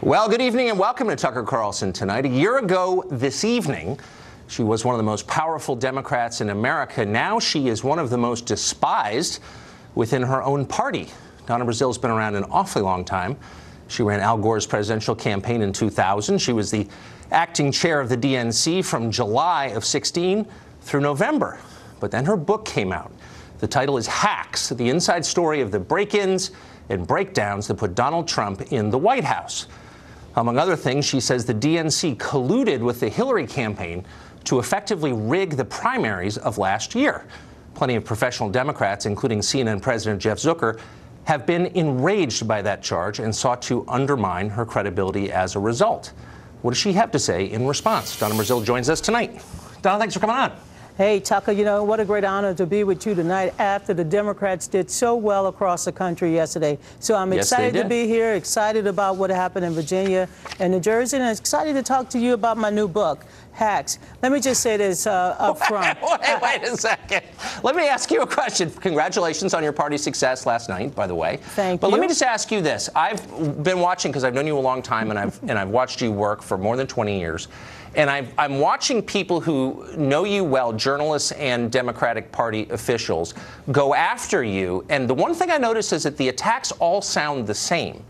Well, good evening and welcome to Tucker Carlson Tonight. A year ago this evening, she was one of the most powerful Democrats in America. Now she is one of the most despised within her own party. Donna Brazile has been around an awfully long time. She ran Al Gore's presidential campaign in 2000. She was the acting chair of the DNC from July of 16 through November. But then her book came out. The title is Hacks, the inside story of the break-ins and breakdowns that put Donald Trump in the White House. Among other things, she says the DNC colluded with the Hillary campaign to effectively rig the primaries of last year. Plenty of professional Democrats, including CNN President Jeff Zucker, have been enraged by that charge and sought to undermine her credibility as a result. What does she have to say in response? Donna Brazile joins us tonight. Donna, thanks for coming on. Hey, Tucker, you know, what a great honor to be with you tonight after the Democrats did so well across the country yesterday. So I'm excited to be here, excited about what happened in Virginia and New Jersey, and excited to talk to you about my new book, Hacks. Let me just say this up front. Wait a second. Let me ask you a question. Congratulations on your party's success last night, by the way. Thank you. But let me just ask you this. I've been watching, because I've known you a long time, and I've watched you work for more than 20 years. And I'm watching people who know you well, journalists and Democratic Party officials, go after you. And the one thing I noticed is that the attacks all sound the same.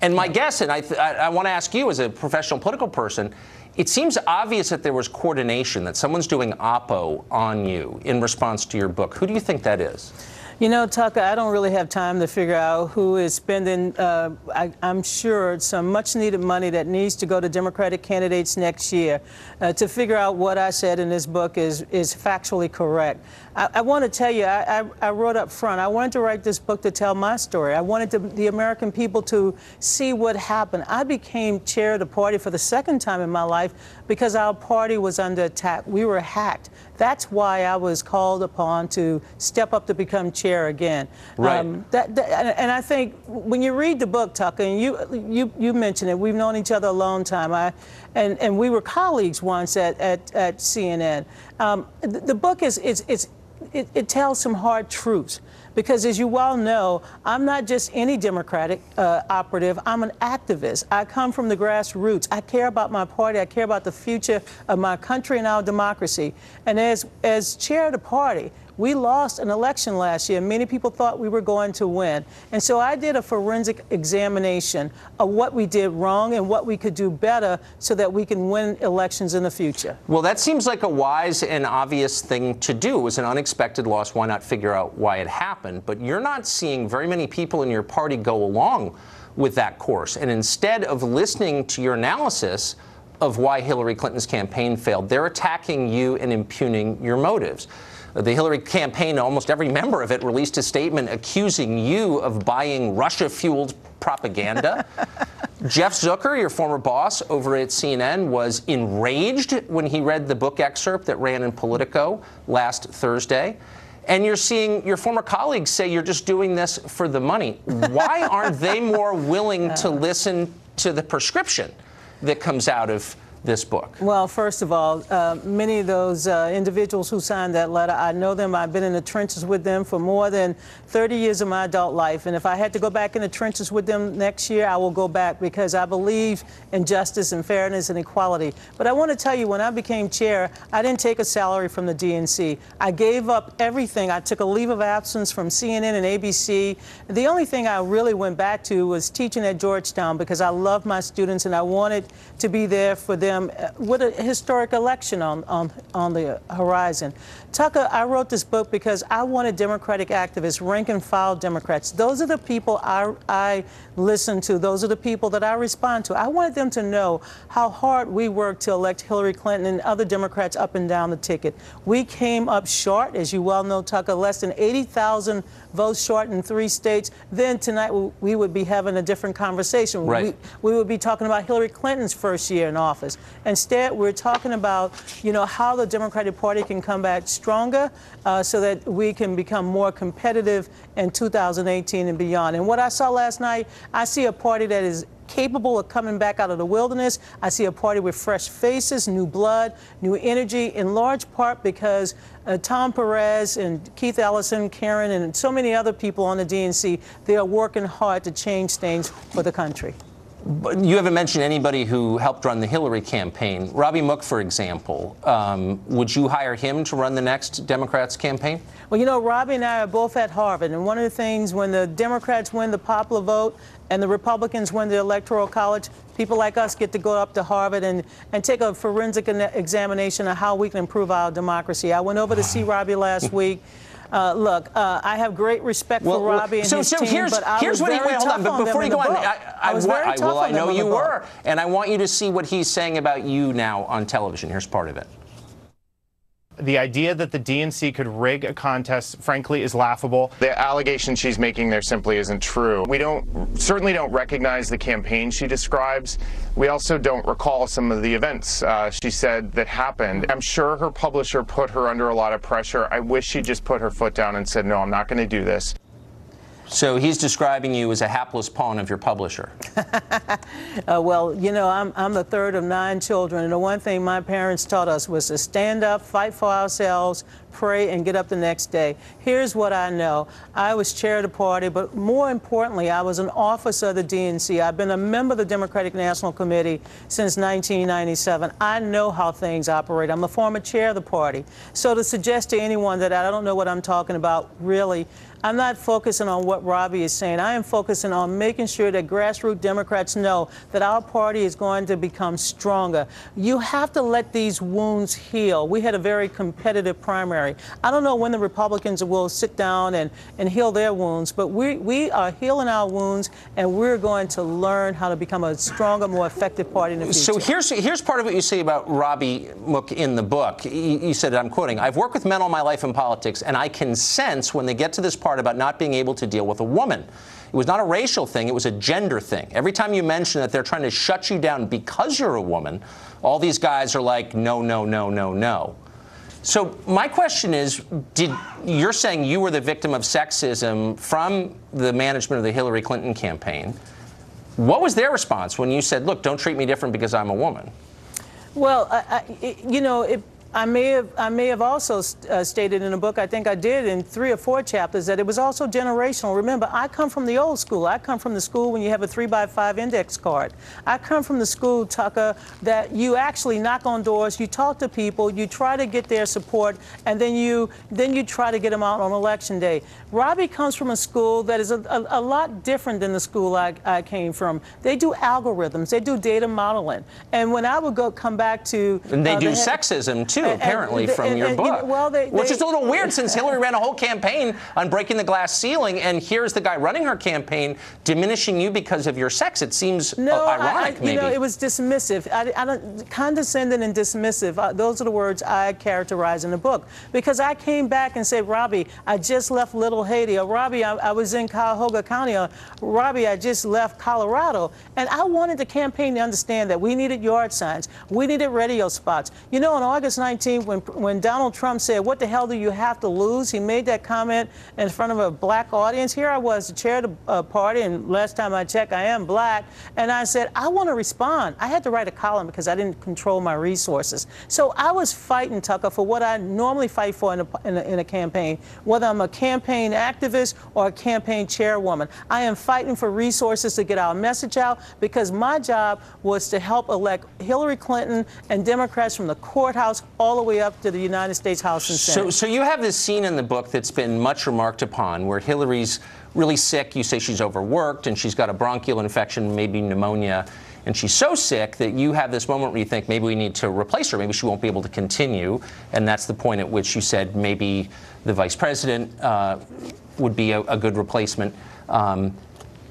And my guess, and I want to ask you as a professional political person, it seems obvious that there was coordination, that someone's doing oppo on you in response to your book. Who do you think that is? You know, Tucker, I don't really have time to figure out who is spending, I'm sure, some much-needed money that needs to go to Democratic candidates next year to figure out what I said in this book is factually correct. I want to tell you, I wrote up front, I wanted to write this book to tell my story. I wanted the American people to see what happened. I became chair of the party for the second time in my life because our party was under attack. We were hacked. That's why I was called upon to step up to become chair again. Right. And I think when you read the book, Tucker, and you mentioned it, we've known each other a long time. And we were colleagues once at CNN. The book it tells some hard truths. Because as you well know, I'm not just any Democratic operative, I'm an activist. I come from the grassroots. I care about my party. I care about the future of my country and our democracy. And as chair of the party, we lost an election last year. Many people thought we were going to win. And so I did a forensic examination of what we did wrong and what we could do better so that we can win elections in the future. Well, that seems like a wise and obvious thing to do. It was an unexpected loss. Why not figure out why it happened? But you're not seeing very many people in your party go along with that course. And instead of listening to your analysis of why Hillary Clinton's campaign failed, they're attacking you and impugning your motives. The Hillary campaign, almost every member of it, released a statement accusing you of buying Russia-fueled propaganda. Jeff Zucker, your former boss over at CNN, was enraged when he read the book excerpt that ran in Politico last Thursday. And you're seeing your former colleagues say you're just doing this for the money. Why aren't they more willing to listen to the prescription that comes out of this book? Well, first of all, many of those individuals who signed that letter, I know them. I've been in the trenches with them for more than 30 years of my adult life. And if I had to go back in the trenches with them next year, I will go back because I believe in justice and fairness and equality. But I want to tell you, when I became chair, I didn't take a salary from the DNC. I gave up everything. I took a leave of absence from CNN and ABC. The only thing I really went back to was teaching at Georgetown because I loved my students and I wanted to be there for them with a historic election on the horizon. Tucker, I wrote this book because I wanted Democratic activists, rank and file Democrats. Those are the people I listen to. Those are the people that I respond to. I wanted them to know how hard we worked to elect Hillary Clinton and other Democrats up and down the ticket. We came up short, as you well know, Tucker, less than 80,000 votes short in 3 states. Then tonight we would be having a different conversation. Right. We would be talking about Hillary Clinton's first year in office. Instead, we're talking about, you know, how the Democratic Party can come back stronger so that we can become more competitive in 2018 and beyond. And what I saw last night, I see a party that is capable of coming back out of the wilderness. I see a party with fresh faces, new blood, new energy, in large part because Tom Perez and Keith Ellison, Karen, and so many other people on the DNC, they are working hard to change things for the country. But you haven't mentioned anybody who helped run the Hillary campaign. Robbie Mook, for example, would you hire him to run the next Democrats campaign? Well, you know, Robbie and I are both at Harvard, and one of the things when the Democrats win the popular vote and the Republicans win the Electoral College, people like us get to go up to Harvard and take a forensic examination of how we can improve our democracy. I went over to see Robbie last week. Look, I have great respect for Robbie and his team, but I was very tough on them in the book. But before you go on, I know you were, and I want you to see what he's saying about you now on television. Here's part of it. The idea that the DNC could rig a contest, frankly, is laughable. The allegation she's making there simply isn't true. We certainly don't recognize the campaign she describes. We also don't recall some of the events she said that happened. I'm sure her publisher put her under a lot of pressure. I wish she just put her foot down and said, no, I'm not going to do this. So he's describing you as a hapless pawn of your publisher. Well, you know, I'm the third of 9 children, and the one thing my parents taught us was to stand up, fight for ourselves, pray, and get up the next day. Here's what I know. I was chair of the party, but more importantly, I was an officer of the DNC. I've been a member of the Democratic National Committee since 1997. I know how things operate. I'm a former chair of the party. So to suggest to anyone that I don't know what I'm talking about, really, I'm not focusing on what Robbie is saying. I am focusing on making sure that grassroots Democrats know that our party is going to become stronger. You have to let these wounds heal. We had a very competitive primary. I don't know when the Republicans will sit down and heal their wounds, but we are healing our wounds, and we're going to learn how to become a stronger, more effective party in the future. So here's part of what you say about Robbie Mook in the book. You said, I'm quoting, "I've worked with men all my life in politics, and I can sense when they get to this part about not being able to deal with a woman. It was not a racial thing, it was a gender thing. Every time you mention that they're trying to shut you down because you're a woman, all these guys are like, no, no, no, no, no." So my question is, you're saying you were the victim of sexism from the management of the Hillary Clinton campaign. What was their response when you said, look, don't treat me different because I'm a woman? Well, you know, I may have also stated in a book, I think I did in 3 or 4 chapters, that it was also generational. Remember, I come from the old school. I come from the school when you have a 3x5 index card. I come from the school, Tucker, that you actually knock on doors, you talk to people, you try to get their support, and then you try to get them out on election day. Robbie comes from a school that is a lot different than the school I came from. They do algorithms, they do data modeling, and when I would come back to and they do sexism too. Apparently, from your book. Which is a little weird, since Hillary ran a whole campaign on breaking the glass ceiling, and here's the guy running her campaign diminishing you because of your sex. It seems ironic, maybe. You know, it was dismissive. I don't, condescending and dismissive, those are the words I characterize in the book. Because I came back and said, Robbie, I just left Little Haiti. Or, Robbie, I was in Cuyahoga County. Or, Robbie, I just left Colorado. And I wanted the campaign to understand that we needed yard signs. We needed radio spots. You know, on August 19th, when Donald Trump said, what the hell do you have to lose? He made that comment in front of a black audience. Here I was, the chair of the party, and last time I checked, I am black. And I said, I want to respond. I had to write a column because I didn't control my resources. So I was fighting, Tucker, for what I normally fight for in a campaign, whether I'm a campaign activist or a campaign chairwoman. I am fighting for resources to get our message out, because my job was to help elect Hillary Clinton and Democrats from the courthouse all the way up to the United States House and Senate. So you have this scene in the book that's been much remarked upon, where Hillary's really sick. You say she's overworked and she's got a bronchial infection, maybe pneumonia, and she's so sick that you have this moment where you think maybe we need to replace her. Maybe she won't be able to continue, and that's the point at which you said maybe the vice president would be a good replacement.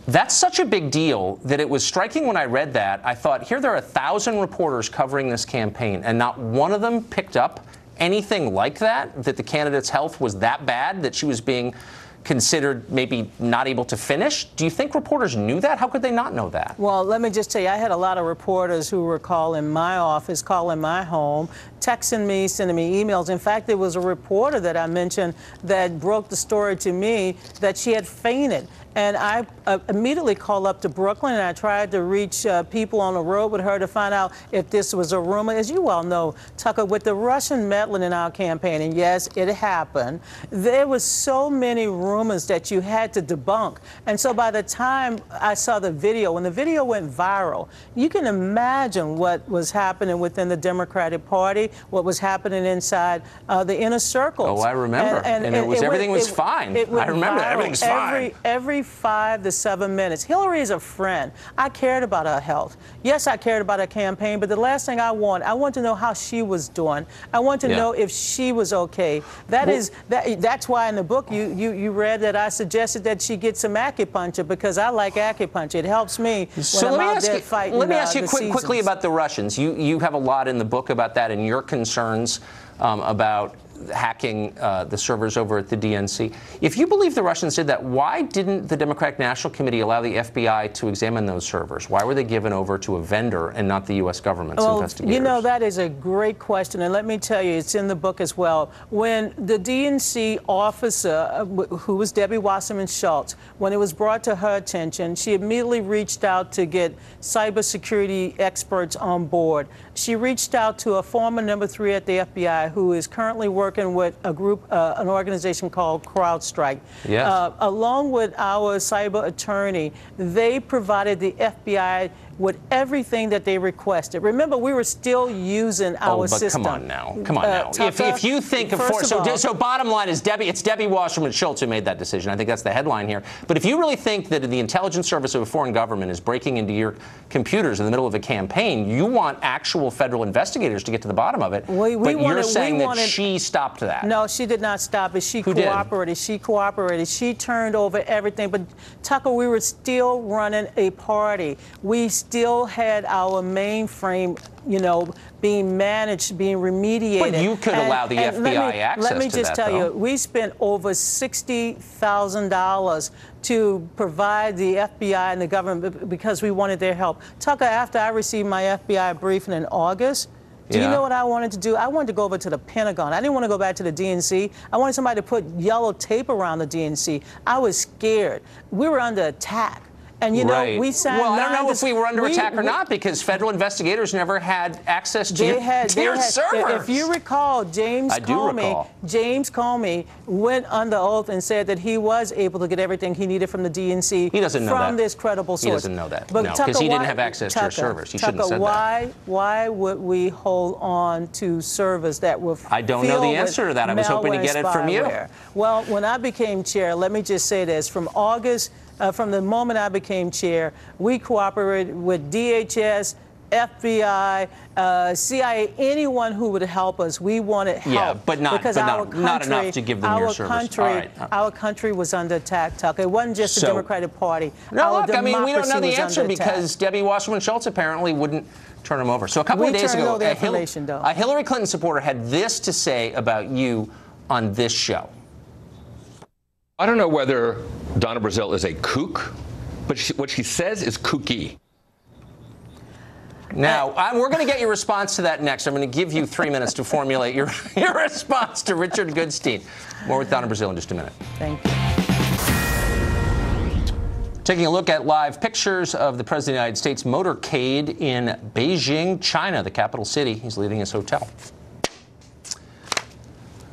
That's such a big deal that it was striking when I read that. I thought, here there are 1,000 reporters covering this campaign, and not one of them picked up anything like that the candidate's health was that bad, that she was being considered maybe not able to finish. Do you think reporters knew that? How could they not know that? Well, let me just tell you, I had a lot of reporters who were calling my office, calling my home, texting me, sending me emails. In fact, there was a reporter that I mentioned that broke the story to me that she had fainted. And I immediately called up to Brooklyn, and I tried to reach people on the road with her to find out if this was a rumor. As you well know, Tucker, with the Russian meddling in our campaign, and yes, it happened, there was so many rumors that you had to debunk. And so by the time I saw the video, when the video went viral, you can imagine what was happening within the Democratic Party, what was happening inside the inner circles. Oh, I remember. And everything was fine. I remember that. Everything's fine. Every 5 to 7 minutes. Hillary is a friend. I cared about her health. Yes, I cared about her campaign, but the last thing I want to know how she was doing. I want to know if she was okay. That's why in the book you read that I suggested that she get some acupuncture, because I like acupuncture. It helps me when I'm out there fighting. Let me ask you quickly about the Russians. You have a lot in the book about that and your concerns about hacking the servers over at the DNC. If you believe the Russians did that, why didn't the Democratic National Committee allow the FBI to examine those servers? Why were they given over to a vendor and not the U.S. government's investigators? You know, that is a great question, and let me tell you, it's in the book as well. When the DNC officer, who was Debbie Wasserman Schultz, when it was brought to her attention, she immediately reached out to get cybersecurity experts on board. She reached out to a former number 3 at the FBI who is currently working with a group, an organization called CrowdStrike. Yes. Along with our cyber attorney, they provided the FBI with everything that they requested. Remember, we were still using our system. Come on now. Come on now. Tucker, if you think of so bottom line is it's Debbie Wasserman Schultz who made that decision. I think that's the headline here. But if you really think that the intelligence service of a foreign government is breaking into your computers in the middle of a campaign, you want actual federal investigators to get to the bottom of it. But you're saying that she stopped that. No, she did not stop it. She cooperated. She cooperated. She turned over everything. But Tucker, we were still running a party. We still had our mainframe, you know, being managed, being remediated. But you could allow the FBI access to that, Let me just tell you, we spent over $60,000 to provide the FBI and the government because we wanted their help. Tucker, after I received my FBI briefing in August, do you know what I wanted to do? I wanted to go over to the Pentagon. I didn't want to go back to the DNC. I wanted somebody to put yellow tape around the DNC. I was scared. We were under attack. And, you know, we signed I don't know if we were under attack or not, because federal investigators never had access to your servers. If you recall, James Comey went under oath and said that he was able to get everything he needed from the DNC. He doesn't know from this credible source. He doesn't know that. No, because he didn't have access to your servers. He shouldn't have said that. Why would we hold on to servers that were I don't know the answer to that. I was hoping to get it from you. Well, when I became chair, let me just say this. From the moment I became chair, we cooperated with DHS, FBI, CIA, anyone who would help us. We wanted help. Yeah, but not enough to give them your service. Our country was under attack, Tucker. It wasn't just the Democratic Party. No, look, I mean, we don't know the answer because Debbie Wasserman Schultz apparently wouldn't turn them over. So a couple of days ago, a Hillary Clinton supporter had this to say about you on this show. I don't know whether Donna Brazile is a kook, but what she says is kooky. Now, we're going to get your response to that next. I'm going to give you 3 minutes to formulate your response to Richard Goodstein. More with Donna Brazile in just a minute. Thank you. Taking a look at live pictures of the President of the United States motorcade in Beijing, China, the capital city. He's leaving his hotel.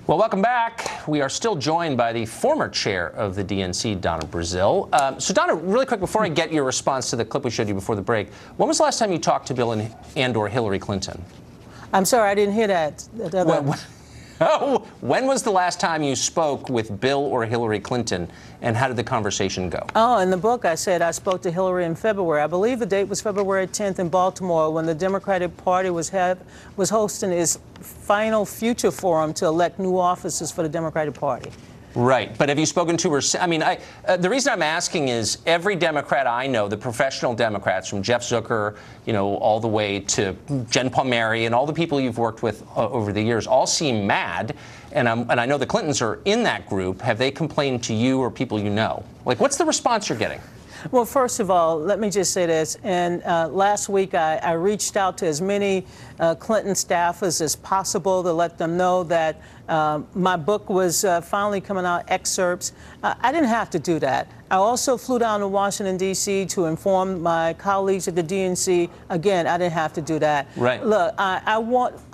Well, welcome back. We are still joined by the former chair of the DNC, Donna Brazile. So, Donna, really quick, before I get your response to the clip we showed you before the break, when was the last time you talked to Bill and/or Hillary Clinton? I'm sorry, I didn't hear that. When was the last time you spoke with Bill or Hillary Clinton, and how did the conversation go? Oh, in the book I said I spoke to Hillary in February. I believe the date was February 10th in Baltimore when the Democratic Party was hosting its final future forum to elect new officers for the Democratic Party. Right. But have you spoken to her? I mean, the reason I'm asking is every Democrat I know, the professional Democrats, from Jeff Zucker, you know, all the way to Jen Palmieri and all the people you've worked with over the years, all seem mad. And I know the Clintons are in that group. Have they complained to you or people you know? Like, what's the response you're getting? Well, first of all, let me just say this. And last week, I reached out to as many Clinton staffers as possible to let them know that my book was finally coming out, excerpts. I didn't have to do that. I also flew down to Washington, D.C. to inform my colleagues at the DNC. Again, I didn't have to do that. Right. Look, I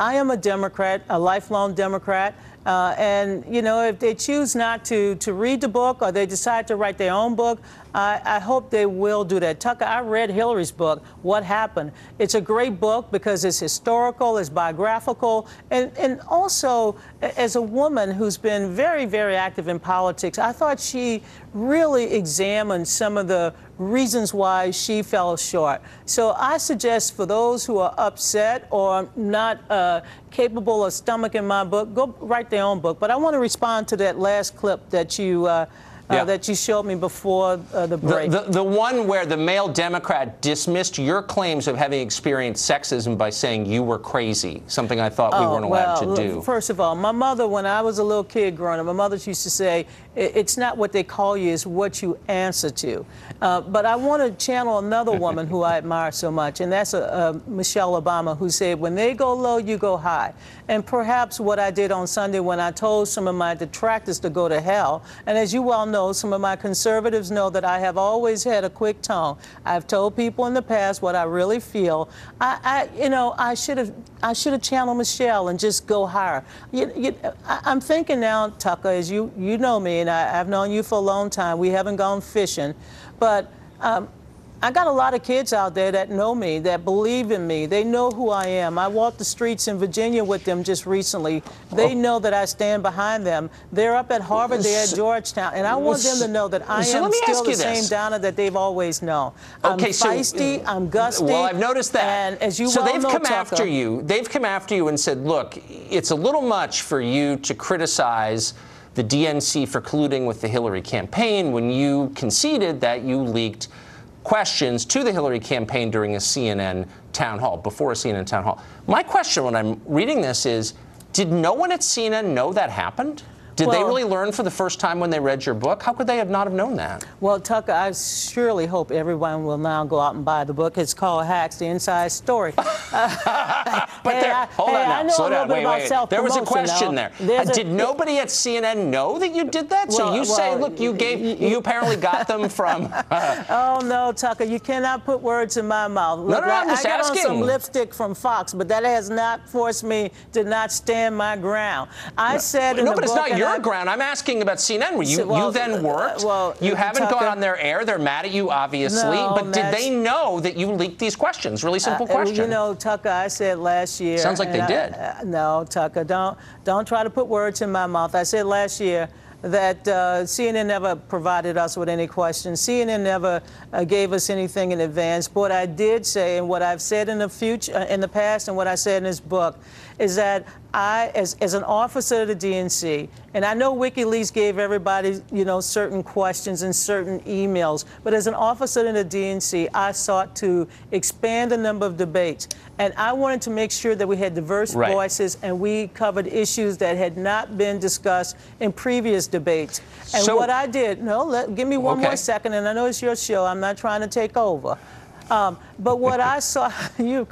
am a Democrat, a lifelong Democrat. And, you know, if they choose not to read the book or they decide to write their own book, I hope they will do that. Tucker, I read Hillary's book, What Happened. It's a great book because it's historical, it's biographical, and also, as a woman who's been very, very active in politics, I thought she really examined some of the reasons why she fell short. So I suggest for those who are upset or not capable of stomaching my book, go write their own book. But I want to respond to that last clip that you that you showed me before the break. The one where the male Democrat dismissed your claims of having experienced sexism by saying you were crazy, something I thought we weren't allowed to do. First of all, my mother, when I was a little kid growing up, my mother used to say, it's not what they call you, it's what you answer to. But I want to channel another woman who I admire so much, and that's Michelle Obama, who said, when they go low, you go high. And perhaps what I did on Sunday when I told some of my detractors to go to hell, and as you well know, some of my conservatives know that I have always had a quick tongue. I've told people in the past what I really feel. I should have channeled Michelle and just go higher. I'm thinking now, Tucker, as you know me, and I've known you for a long time. We haven't gone fishing, but I got a lot of kids out there that know me, that believe in me. They know who I am. I walked the streets in Virginia with them just recently. They know that I stand behind them. They're up at Harvard, they're at Georgetown, and I want them to know that I am still the same Donna that they've always known. I'm feisty, I'm gusty. Well, I've noticed that. And as you so well they've know, come Tucker, after you. They've come after you and said, look, it's a little much for you to criticize the DNC for colluding with the Hillary campaign when you conceded that you leaked questions to the Hillary campaign during a CNN town hall, before a CNN town hall. My question when I'm reading this is, did no one at CNN know that happened? Did they really learn for the first time when they read your book? How could they not have known that? Well, Tucker, I surely hope everyone will now go out and buy the book. It's called Hacks, the Inside Story. But hold on now, slow down, wait. There was a question there. Did nobody at CNN know that you did that? So you say, look, you apparently got them from... Oh, no, Tucker, you cannot put words in my mouth. Look, I'm just I got asking. on some lipstick from Fox, but that has not forced me to not stand my ground. I said in the book... No, but it's not your ground. I'm asking about CNN. Where you then worked. You haven't Tucker, gone on their air. They're mad at you, obviously. No, but did they know that you leaked these questions? Really simple question. You know, Tucker, I said last year. Sounds like they did. No, Tucker, don't try to put words in my mouth. I said last year that CNN never provided us with any questions. CNN never gave us anything in advance. But what I did say, and what I've said in the past, and what I said in this book, is that I, as an officer of the DNC, and I know WikiLeaks gave everybody, certain questions and certain emails, but as an officer in the DNC, I sought to expand the number of debates. And I wanted to make sure that we had diverse voices and we covered issues that had not been discussed in previous debates. And what I did, give me one more second, and I know it's your show. I'm not trying to take over. But what I saw, you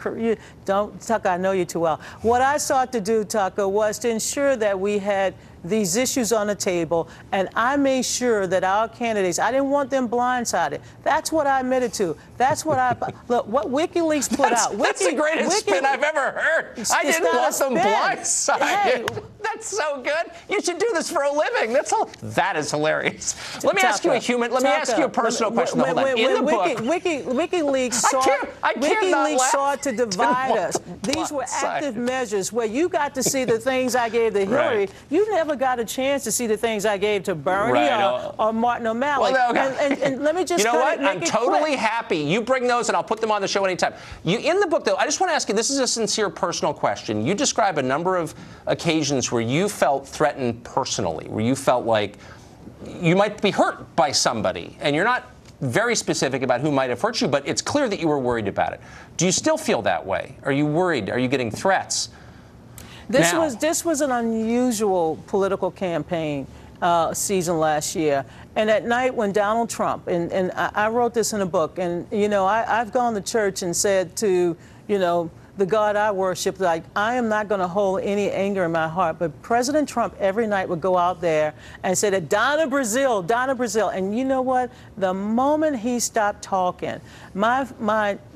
don't, Tucker, I know you too well. What I sought to do, Tucker, was to ensure that we had these issues on the table, and I made sure that our candidates, I didn't want them blindsided. That's what I admitted to. That's what look, what WikiLeaks put out. That's the greatest spin I've ever heard. I didn't want them blindsided. Hey. That's so good. You should do this for a living. That is hilarious. Let me ask you a personal question. Hold on. In the book, WikiLeaks sought to divide us. These were active measures where you got to see the things I gave to Hillary. You never got a chance to see the things I gave to Bernie or Martin O'Malley. Well, and let me just I'm totally happy. You bring those and I'll put them on the show anytime. In the book, though, I just want to ask you, this is a sincere personal question. You describe a number of occasions where you felt threatened personally, where you felt like you might be hurt by somebody, and you're not very specific about who might have hurt you, but it's clear that you were worried about it. Do you still feel that way? Are you worried? Are you getting threats? This was an unusual political campaign. season last year. And at night when Donald Trump, and I wrote this in a book, and, you know, I've gone to church and said to, you know, the God I worship, like, I am not going to hold any anger in my heart. But President Trump every night would go out there and say that Donna Brazile. And you know what? The moment he stopped talking, my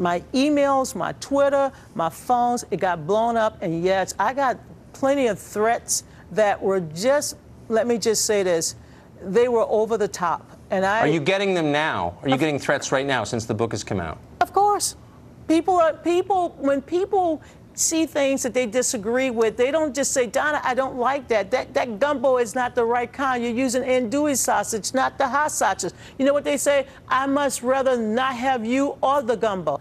emails, my Twitter, my phones, it got blown up. And yes, I got plenty of threats that were just, let me just say this, they were over the top. And Are you getting them now? Are you getting threats right now since the book has come out? Of course. When people see things that they disagree with, they don't just say, Donna, I don't like that. That gumbo is not the right kind. You're using andouille sausage, not the hot sausage. You know what they say? I must rather not have you or the gumbo.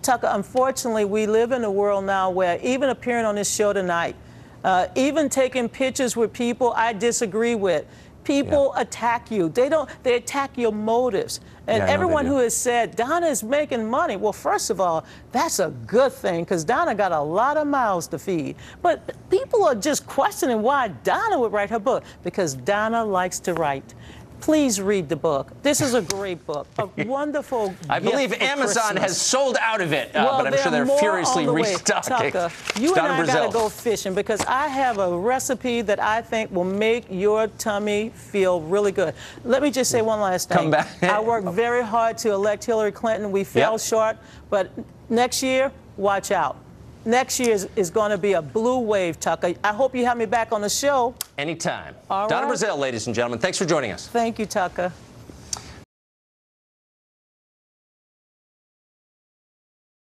Tucker, unfortunately, we live in a world now where even appearing on this show tonight, even taking pictures with people I disagree with, people attack you. They attack your motives. And everyone who has said, Donna is making money, well, first of all, that's a good thing, because Donna got a lot of mouths to feed. But people are just questioning why Donna would write her book, because Donna likes to write. Please read the book. This is a great book, a wonderful I believe gift for Amazon Christmas. has sold out of it, Well, but I'm sure they're furiously restocking. Tucker, you Donna and I Brazile. got to go fishing, because I have a recipe that I think will make your tummy feel really good. Let me just say one last thing. Come back. I worked very hard to elect Hillary Clinton. We fell short, but next year, watch out. Next year is going to be a blue wave, Tucker. I hope you have me back on the show. Anytime. All Donna right. Brazile, ladies and gentlemen, thanks for joining us. Thank you, Tucker.